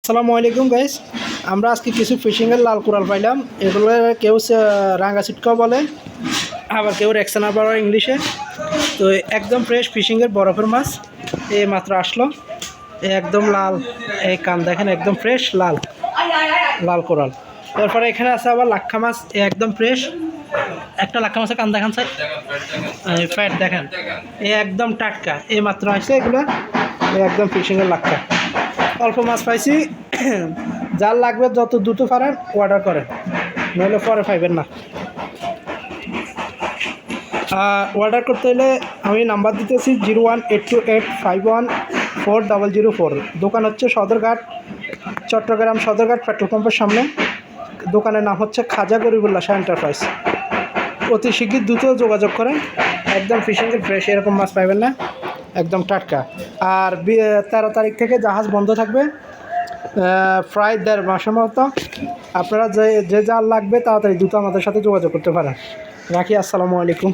আসসালামু আলাইকুম গাইস। আমরা আজকে কিছু ফিশিংয়ের লাল কোরাল পাইলাম। এগুলো কেউ রাঙ্গা চিটকাও বলে, আবার কেউ রেক্সানা বলে ইংলিশে। তো একদম ফ্রেশ ফিশিংয়ের বরফের মাছ এই মাত্র আসলো। একদম লাল, এই কান দেখেন একদম ফ্রেশ লাল লাল কোরাল। তারপরে এখানে আছে আবার লাক্ষা মাছ, একদম ফ্রেশ একটা লাক্ষা মাছের কান দেখান স্যার, ফ্যাট দেখেন, একদম টাটকা এই মাত্র আসছে। এগুলো একদম ফিশিংয়ের লাক্ষা। অল্প মাছ পাইছি, যার লাগবে যত দ্রুত পারেন অর্ডার করেন, নইলে পরে পাইবেন না। অর্ডার করতে হলে আমি নাম্বার দিতেছি 0182851400। দোকান হচ্ছে সদরঘাট, চট্টগ্রাম সদরঘাট পেট্রোল পাম্পের সামনে। দোকানের নাম হচ্ছে খাজা গরিবুল্লাহ শাহ এন্টারপ্রাইজ। অতি শীঘ্র দ্রুত যোগাযোগ করেন। একদম ফিশিংয়ের ফ্রেশ এরকম মাছ পাইবেন না, একদম টাটকা। আর 13 তারিখ থেকে জাহাজ বন্ধ থাকবে, প্রায় 1.5 মাসের মতো। আপনারা যে যার লাগবে তাড়াতাড়ি দ্রুত আমাদের সাথে যোগাযোগ করতে পারেন। রাখি, আসসালামু আলাইকুম।